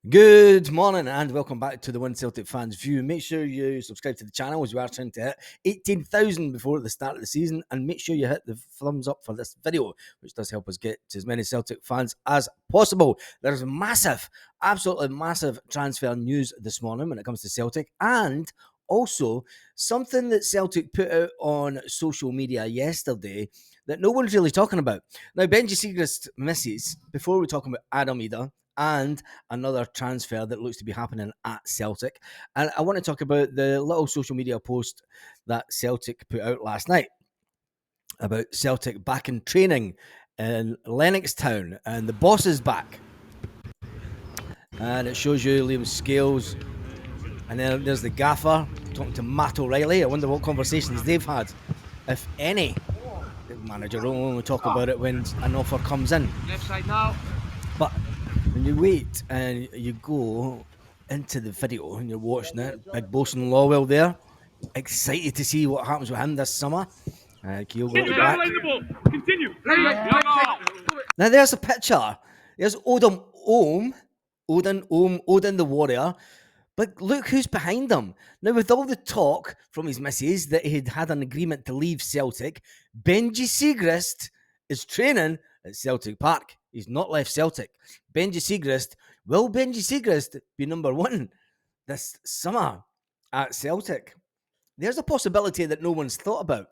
Good morning and welcome back to the One Celtic Fans View. Make sure you subscribe to the channel as we are trying to hit 18,000 before the start of the season, and make sure you hit the thumbs up for this video, which does help us get to as many Celtic fans as possible. There's massive, absolutely massive transfer news this morning when it comes to Celtic, and also something that Celtic put out on social media yesterday that no one's really talking about. Now, Benji Siegrist misses, before we talk about Adam Idah and another transfer that looks to be happening at Celtic. And I want to talk about the little social media post that Celtic put out last night about Celtic back in training in Lennoxtown, and the boss is back. And it shows you Liam Scales, and then there's the gaffer talking to Matt O'Reilly. I wonder what conversations they've had, if any. The manager will only talk about it when an offer comes in. Left side now. But when you wait and you go into the video and you're watching it, big Bosun Lawwell there, excited to see what happens with him this summer. Kyogo at the back. Continue. Now there's a picture. There's Odin the Warrior. But look who's behind him. Now, with all the talk from his missus that he'd had an agreement to leave Celtic, Benji Siegrist is training at Celtic Park. He's not left Celtic. Benji Siegrist, will Benji Siegrist be number one this summer at Celtic? There's a possibility that no one's thought about.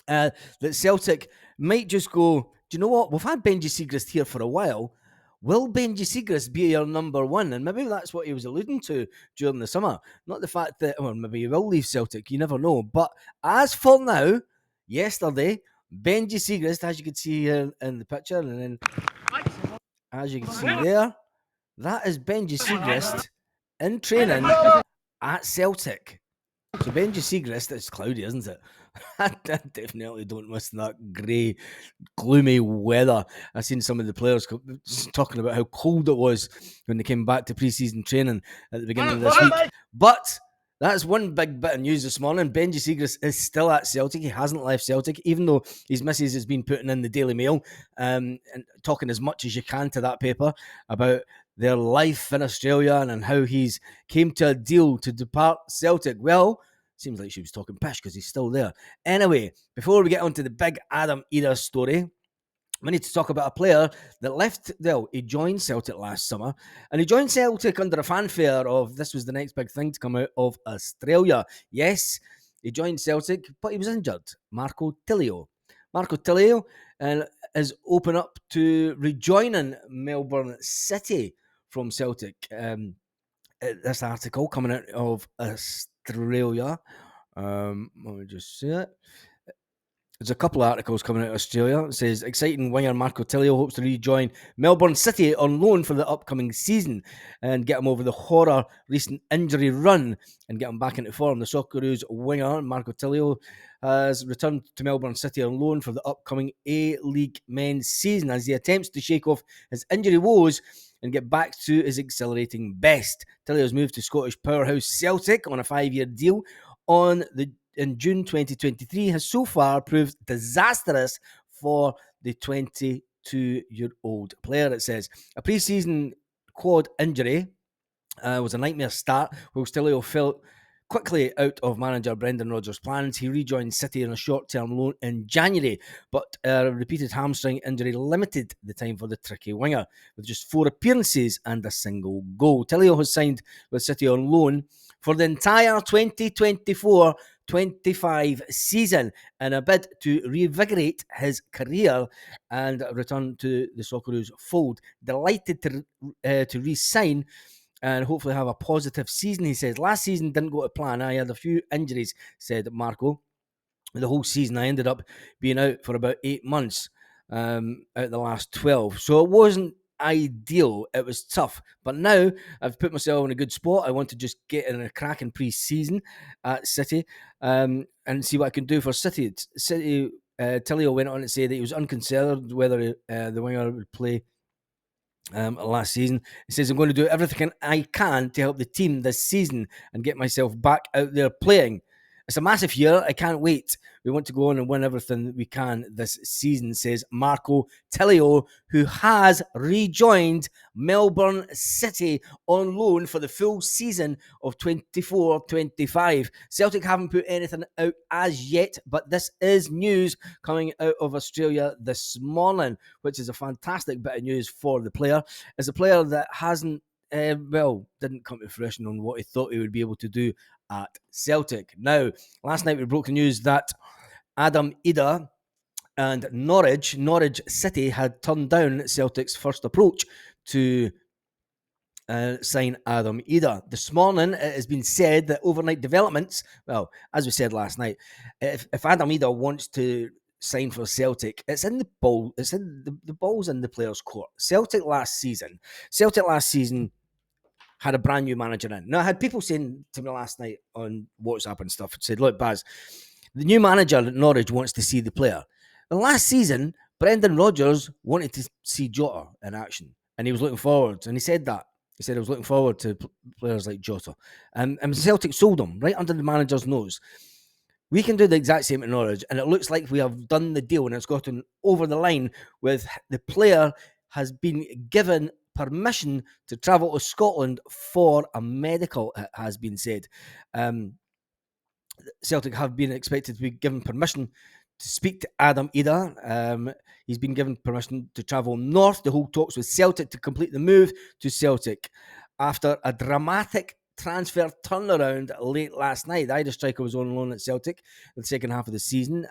That Celtic might just go, do you know what? We've had Benji Siegrist here for a while. Will Benji Siegrist be your number one? And maybe that's what he was alluding to during the summer. Not the fact that, well, maybe he will leave Celtic. You never know. But as for now, yesterday, Benji Siegrist, as you can see here in the picture, and then as you can see there, that is Benji Siegrist in training at Celtic. So Benji Siegrist, it's cloudy, isn't it? I definitely don't miss that grey, gloomy weather. I've seen some of the players talking about how cold it was when they came back to pre-season training at the beginning of this week. But that's one big bit of news this morning. Benji Siegrist is still at Celtic. He hasn't left Celtic, even though his missus has been putting in the Daily Mail and talking as much as you can to that paper about their life in Australia and how he's came to a deal to depart Celtic. Well, seems like she was talking pish because he's still there. Anyway, before we get on to the big Adam Idah story, we need to talk about a player that left, well, he joined Celtic last summer, and he joined Celtic under a fanfare of this was the next big thing to come out of Australia. Yes, he joined Celtic, but he was injured. Marco Tilio is open up to rejoining Melbourne City from Celtic. This article coming out of Australia. Let me just see it. There's a couple of articles coming out of Australia. It says, exciting winger Marco Tilio hopes to rejoin Melbourne City on loan for the upcoming season and get him over the horror recent injury run and get him back into form. The Socceroos winger Marco Tilio has returned to Melbourne City on loan for the upcoming A-League men's season as he attempts to shake off his injury woes and get back to his accelerating best. Tilio's moved to Scottish powerhouse Celtic on a 5-year deal in June 2023 has so far proved disastrous for the 22-year-old player. It says a pre-season quad injury was a nightmare start, while Tilio fell quickly out of manager Brendan Rodgers' plans. He rejoined City on a short-term loan in January, but a repeated hamstring injury limited the time for the tricky winger, with just 4 appearances and a single goal. Tilio has signed with City on loan for the entire 2024-25 season in a bid to reinvigorate his career and return to the Socceroos fold. Delighted to re-sign and hopefully have a positive season, he says. Last season didn't go to plan. I had a few injuries, said Marco. The whole season I ended up being out for about 8 months out of the last 12. So it wasn't ideal. It was tough. But now I've put myself in a good spot. I want to just get in a cracking pre-season at City and see what I can do for City. Tilio went on to say that he was unconcerned whether the winger would play last season. He says, I'm going to do everything I can to help the team this season and get myself back out there playing. It's a massive year. I can't wait. We want to go on and win everything we can this season, says Marco Tilio, who has rejoined Melbourne City on loan for the full season of 24-25. Celtic haven't put anything out as yet, but this is news coming out of Australia this morning, which is a fantastic bit of news for the player. It's a player that hasn't didn't come to fruition on what he thought he would be able to do at Celtic. Now, last night we broke the news that Idah and Norwich City had turned down Celtic's first approach to sign Idah. This morning, it has been said that overnight developments, well, as we said last night, if Idah wants to sign for Celtic, it's in the ball. It's in the ball's in the player's court. Celtic last season had a brand new manager in. Now, I had people saying to me last night on WhatsApp and stuff, said, look, Baz, the new manager at Norwich wants to see the player. And last season, Brendan Rodgers wanted to see Jota in action, and he was looking forward, and he said that. He said he was looking forward to players like Jota. And Celtic sold him right under the manager's nose. We can do the exact same at Norwich, and it looks like we have done the deal, and it's gotten over the line with the player has been given permission to travel to Scotland for a medical, it has been said. Celtic have been expected to be given permission to speak to Idah. He's been given permission to travel north to hold talks with Celtic to complete the move to Celtic after a dramatic transfer turnaround late last night. The Irish striker was on loan at Celtic in the second half of the season,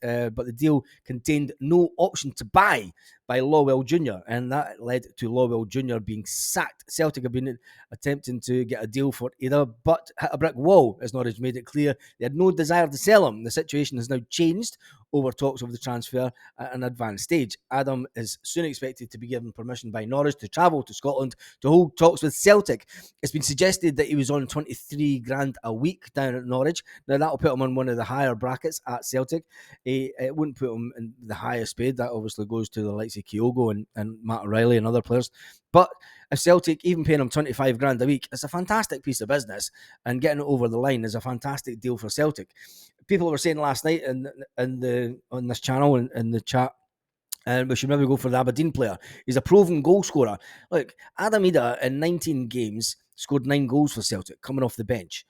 but the deal contained no option to buy by Lawwell Jr., and that led to Lawwell Jr. being sacked. Celtic have been attempting to get a deal for Idah, but hit a brick wall, as Norwich made it clear they had no desire to sell him. The situation has now changed over talks of the transfer at an advanced stage. Adam is soon expected to be given permission by Norwich to travel to Scotland to hold talks with Celtic. It's been suggested that he was on 23 grand a week down at Norwich. Now, that'll put him on one of the higher brackets at Celtic. It wouldn't put him in the highest paid. That obviously goes to the likes of Kyogo and Matt O'Reilly and other players. But if Celtic, even paying him 25 grand a week, it's a fantastic piece of business, and getting it over the line is a fantastic deal for Celtic. People were saying last night on this channel in the chat, and we should maybe go for the Aberdeen player. He's a proven goal scorer. Look, Idah in 19 games scored 9 goals for Celtic, coming off the bench.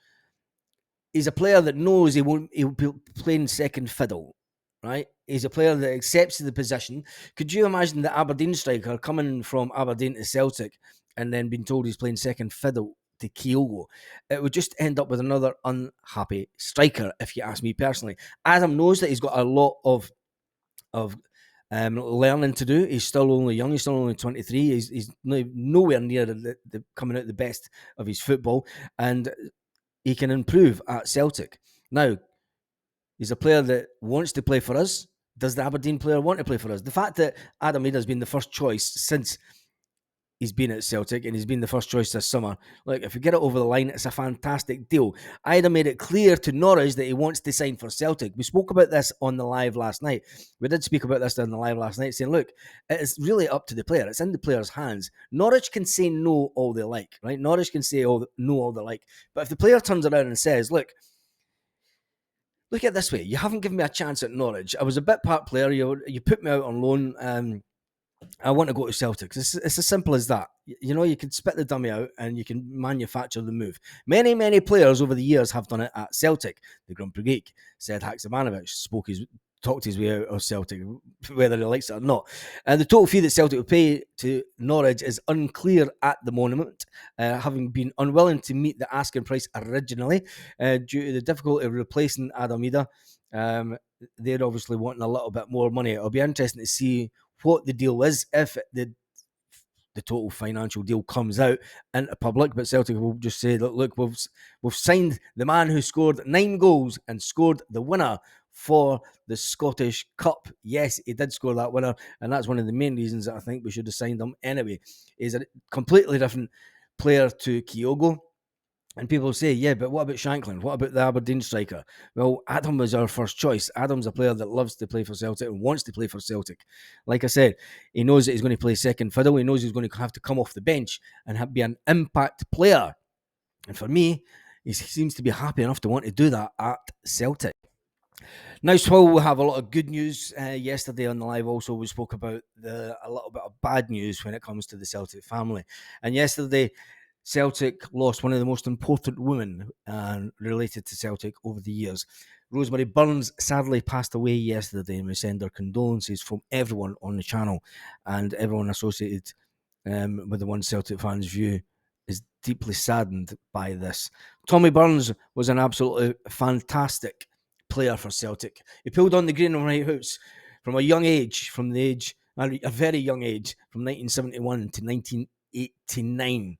He's a player that knows he'll be playing second fiddle, right? He's a player that accepts the position. Could you imagine the Aberdeen striker coming from Aberdeen to Celtic and then being told he's playing second fiddle to Kyogo? It would just end up with another unhappy striker, if you ask me personally. Adam knows that he's got a lot of learning to do. He's still only young. He's still only 23. He's nowhere near the coming out the best of his football, and he can improve at Celtic. Now, he's a player that wants to play for us. Does the Aberdeen player want to play for us? The fact that Idah has been the first choice since he's been at Celtic, and he's been the first choice this summer. Look, if we get it over the line, it's a fantastic deal. Idah made it clear to Norwich that he wants to sign for Celtic. We spoke about this on the live last night. We did speak about this on the live last night, saying, look, it's really up to the player. It's in the player's hands. Norwich can say no all they like, right? Norwich can say no all they like. But if the player turns around and says, look at it this way, you haven't given me a chance at Norwich. I was a bit part player. You put me out on loan. I want to go to Celtic. It's as simple as that. You know, you can spit the dummy out and you can manufacture the move. Many, many players over the years have done it at Celtic. The Grumpy Greek said Haksabanovic talked his way out of Celtic, whether he likes it or not. And the total fee that Celtic will pay to Norwich is unclear at the moment, having been unwilling to meet the asking price originally due to the difficulty of replacing Idah. They're obviously wanting a little bit more money. It'll be interesting to see what the deal is if the total financial deal comes out into public. But Celtic will just say, look, we've signed the man who scored 9 goals and scored the winner for the Scottish Cup. Yes, he did score that winner, and that's one of the main reasons that I think we should have signed him anyway. He's a completely different player to Kyogo. And people say, yeah, but what about Shanklin? What about the Aberdeen striker? Well, Adam was our first choice. Adam's a player that loves to play for Celtic and wants to play for Celtic. Like I said, he knows that he's going to play second fiddle. He knows he's going to have to come off the bench and be an impact player. And for me, he seems to be happy enough to want to do that at Celtic. Now, Swell, we have a lot of good news. Yesterday on the live, also we spoke about a little bit of bad news when it comes to the Celtic family. And yesterday, Celtic lost one of the most important women related to Celtic over the years. Rosemary Burns sadly passed away yesterday, and we send our condolences from everyone on the channel and everyone associated with the One Celtic Fans View is deeply saddened by this. Tommy Burns was an absolutely fantastic player for Celtic. He pulled on the green and white hoops from a very young age, from 1971 to 1989.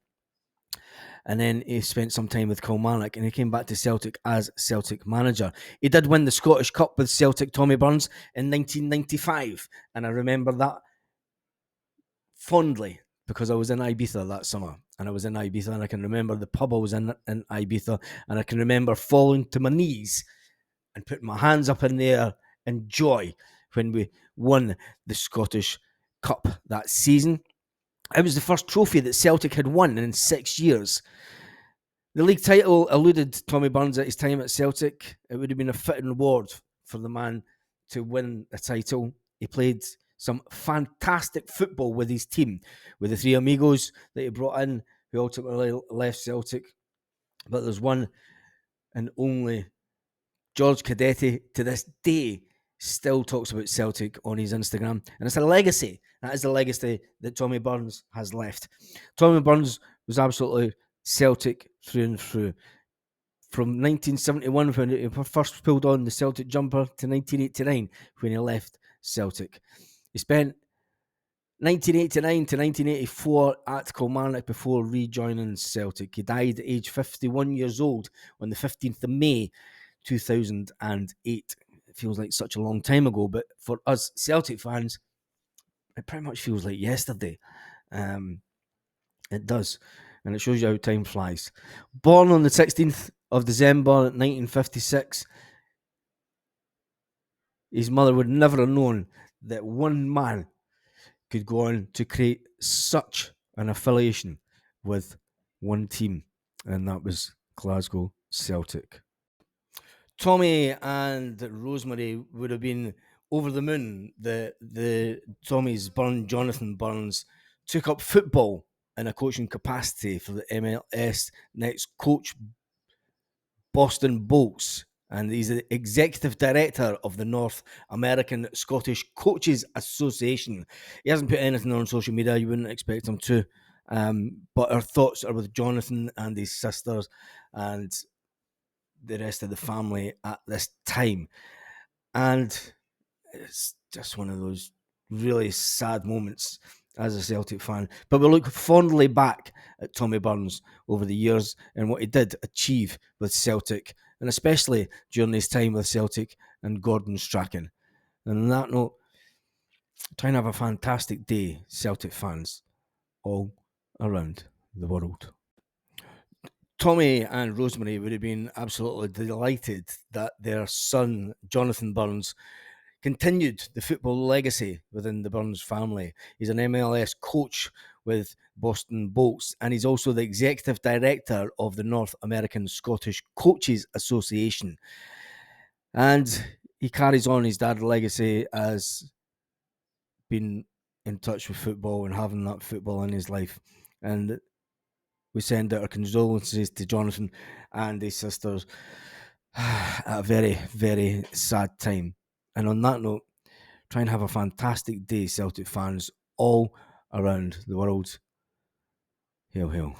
And then he spent some time with Kilmarnock, and he came back to Celtic as Celtic manager. He did win the Scottish Cup with Celtic, Tommy Burns, in 1995, and I remember that fondly because I was in Ibiza that summer, and I was in Ibiza, and I can remember the pub I was in Ibiza, and I can remember falling to my knees and putting my hands up in the air in joy when we won the Scottish Cup that season. It was the first trophy that Celtic had won in 6 years. The league title eluded Tommy Burns at his time at Celtic. It would have been a fitting reward for the man to win a title. He played some fantastic football with his team, with the three amigos that he brought in, who ultimately left Celtic. But there's one and only George Cadetti, to this day, still talks about Celtic on his Instagram. And it's a legacy. That is the legacy that Tommy Burns has left. Tommy Burns was absolutely Celtic through and through. From 1971, when he first pulled on the Celtic jumper, to 1989, when he left Celtic. He spent 1989 to 1984 at Kilmarnock before rejoining Celtic. He died at age 51 years old on the 15th of May, 2008. It feels like such a long time ago, but for us Celtic fans, it pretty much feels like yesterday. It does, and it shows you how time flies. Born on the 16th of December 1956, his mother would never have known that one man could go on to create such an affiliation with one team, and that was Glasgow Celtic. Tommy and Rosemary would have been over the moon. Jonathan Burns took up football in a coaching capacity for the MLS next coach Boston Bolts, and he's the executive director of the North American Scottish Coaches Association. He hasn't put anything on social media. You wouldn't expect him to, but our thoughts are with Jonathan and his sisters and the rest of the family at this time. And it's just one of those really sad moments as a Celtic fan. But we look fondly back at Tommy Burns over the years and what he did achieve with Celtic, and especially during his time with Celtic and Gordon Strachan. And on that note, try and have a fantastic day, Celtic fans, all around the world. Tommy and Rosemary would have been absolutely delighted that their son, Jonathan Burns, continued the football legacy within the Burns family. He's an MLS coach with Boston Bolts, and he's also the executive director of the North American Scottish Coaches Association. And he carries on his dad's legacy as being in touch with football and having that football in his life. And we send out our condolences to Jonathan and his sisters at a very, very sad time. And on that note, try and have a fantastic day, Celtic fans, all around the world. Hail, hail.